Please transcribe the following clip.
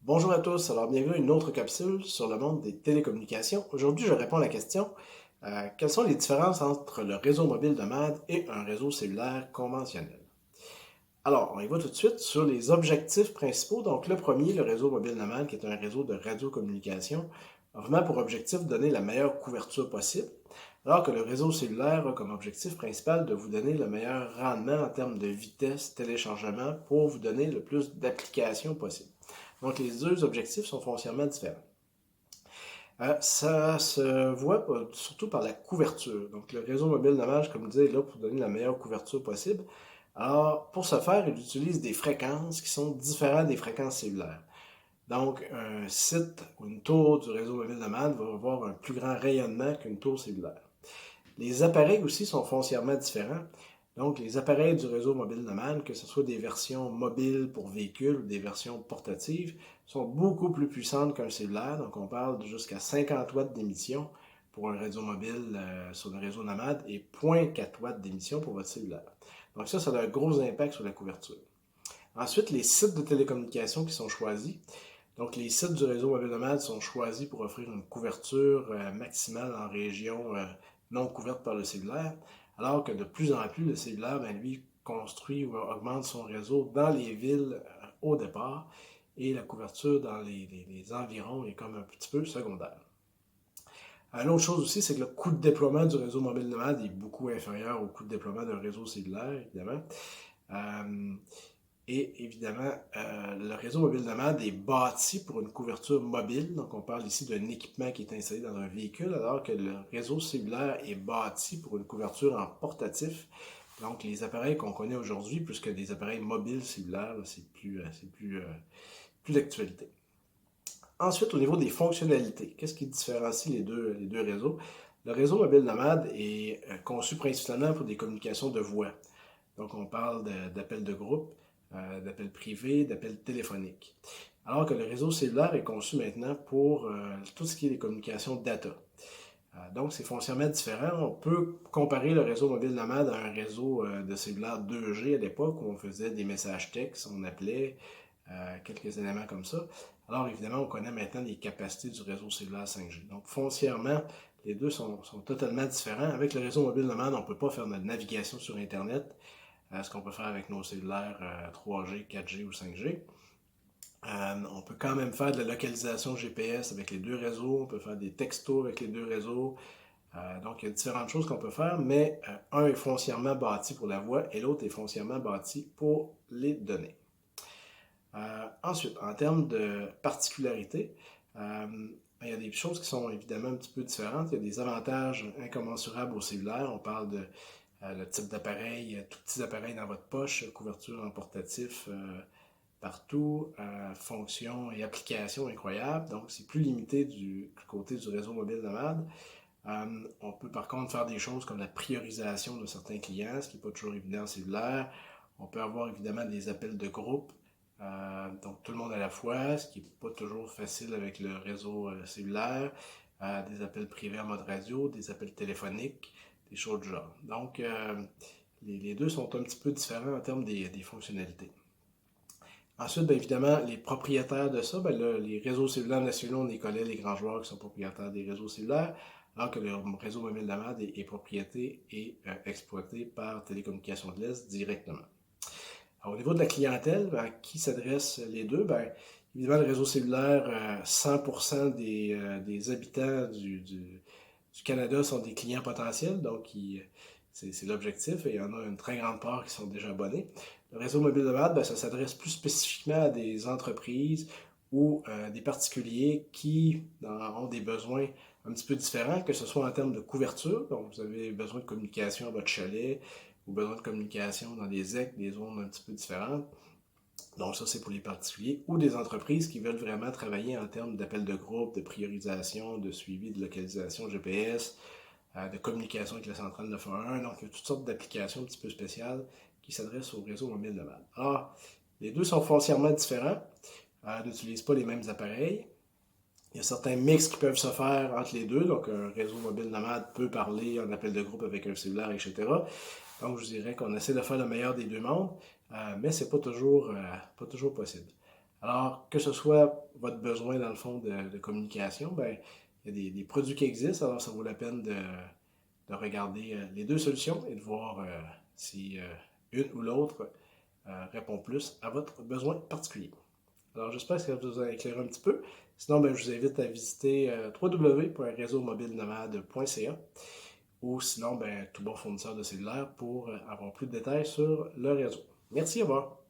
Bonjour à tous, alors bienvenue à une autre capsule sur le monde des télécommunications. Aujourd'hui, je réponds à la question quelles sont les différences entre le réseau mobile de MAD et un réseau cellulaire conventionnel? Alors, on y va tout de suite sur les objectifs principaux. Donc, le premier, le réseau mobile de MAD, qui est un réseau de radiocommunication, a vraiment pour objectif de donner la meilleure couverture possible, alors que le réseau cellulaire a comme objectif principal de vous donner le meilleur rendement en termes de vitesse, téléchargement, pour vous donner le plus d'applications possible. Donc, les deux objectifs sont foncièrement différents. Ça se voit surtout par la couverture. Donc, le réseau mobile de comme je disais, est là pour donner la meilleure couverture possible. Alors, pour ce faire, il utilise des fréquences qui sont différentes des fréquences cellulaires. Donc, un site ou une tour du réseau mobile de va avoir un plus grand rayonnement qu'une tour cellulaire. Les appareils aussi sont foncièrement différents. Donc, les appareils du réseau mobile nomade, que ce soit des versions mobiles pour véhicules ou des versions portatives, sont beaucoup plus puissantes qu'un cellulaire. Donc, on parle de jusqu'à 50 watts d'émission pour un réseau mobile sur le réseau nomade et 0,4 watts d'émission pour votre cellulaire. Donc, ça a un gros impact sur la couverture. Ensuite, les sites de télécommunications qui sont choisis. Donc, les sites du réseau mobile nomade sont choisis pour offrir une couverture maximale en région non couverte par le cellulaire, alors que de plus en plus, le cellulaire, lui, construit ou augmente son réseau dans les villes au départ, et la couverture dans les environs est comme un petit peu secondaire. L'autre chose aussi, c'est que le coût de déploiement du réseau mobile nomade est beaucoup inférieur au coût de déploiement d'un réseau cellulaire, évidemment. Euh, et évidemment, le réseau mobile nomade est bâti pour une couverture mobile. Donc, on parle ici d'un équipement qui est installé dans un véhicule, alors que le réseau cellulaire est bâti pour une couverture en portatif. Donc, les appareils qu'on connaît aujourd'hui, plus que des appareils mobiles cellulaires, plus d'actualité. Ensuite, au niveau des fonctionnalités, qu'est-ce qui différencie les deux réseaux? Le réseau mobile nomade est conçu principalement pour des communications de voix. Donc, on parle d'appels de groupe, d'appels privés, d'appels téléphoniques. Alors que le réseau cellulaire est conçu maintenant pour tout ce qui est les communications data. Donc, c'est foncièrement différent. On peut comparer le réseau mobile nomade à un réseau de cellulaire 2G à l'époque où on faisait des messages textes, on appelait quelques éléments comme ça. Alors, évidemment, on connaît maintenant les capacités du réseau cellulaire 5G. Donc, foncièrement, les deux sont totalement différents. Avec le réseau mobile nomade, on ne peut pas faire de navigation sur Internet, ce qu'on peut faire avec nos cellulaires 3G, 4G ou 5G. On peut quand même faire de la localisation GPS avec les deux réseaux, on peut faire des textos avec les deux réseaux. Donc, il y a différentes choses qu'on peut faire, mais un est foncièrement bâti pour la voix et l'autre est foncièrement bâti pour les données. Ensuite, en termes de particularités, il y a des choses qui sont évidemment un petit peu différentes. Il y a des avantages incommensurables au cellulaire. On parle de le type d'appareil, tout petits appareils dans votre poche, couverture en portatif partout, fonctions et applications incroyables. Donc, c'est plus limité du côté du réseau mobile nomade. On peut par contre faire des choses comme la priorisation de certains clients, ce qui n'est pas toujours évident en cellulaire. On peut avoir évidemment des appels de groupe, donc tout le monde à la fois, ce qui n'est pas toujours facile avec le réseau cellulaire. Des appels privés en mode radio, des appels téléphoniques, des choses du genre. Donc, les deux sont un petit peu différents en termes des fonctionnalités. Ensuite, bien évidemment, les propriétaires de ça, là, les réseaux cellulaires nationaux, on les connaît, les grands joueurs qui sont propriétaires des réseaux cellulaires, alors que le réseau mobile d'Amad est propriété et exploité par Télécommunications de l'Est directement. Alors, au niveau de la clientèle, à qui s'adressent les deux? Évidemment, le réseau cellulaire, 100% des habitants du Canada sont des clients potentiels, donc c'est l'objectif, et il y en a une très grande part qui sont déjà abonnés. Le réseau mobile de MAD, ça s'adresse plus spécifiquement à des entreprises ou des particuliers qui ont des besoins un petit peu différents, que ce soit en termes de couverture, donc vous avez besoin de communication à votre chalet, ou besoin de communication dans des ZEC, des zones un petit peu différentes. Donc ça, c'est pour les particuliers ou des entreprises qui veulent vraiment travailler en termes d'appel de groupe, de priorisation, de suivi de localisation GPS, de communication avec la centrale 911. Donc il y a toutes sortes d'applications un petit peu spéciales qui s'adressent au réseau mobile nomade. Alors, les deux sont foncièrement différents, n'utilisent pas les mêmes appareils. Il y a certains mix qui peuvent se faire entre les deux. Donc, un réseau mobile nomade peut parler en appel de groupe avec un cellulaire, etc. Donc, je dirais qu'on essaie de faire le meilleur des deux mondes, mais c'est pas toujours possible. Alors, que ce soit votre besoin, dans le fond, de communication, ben, il y a des produits qui existent, alors ça vaut la peine de regarder les deux solutions et de voir si une ou l'autre répond plus à votre besoin particulier. Alors, j'espère que ça vous a éclairé un petit peu. Sinon, ben, je vous invite à visiter www.réseaumobilenomade.ca ou sinon, ben, tout bon fournisseur de cellulaire pour avoir plus de détails sur le réseau. Merci, au revoir.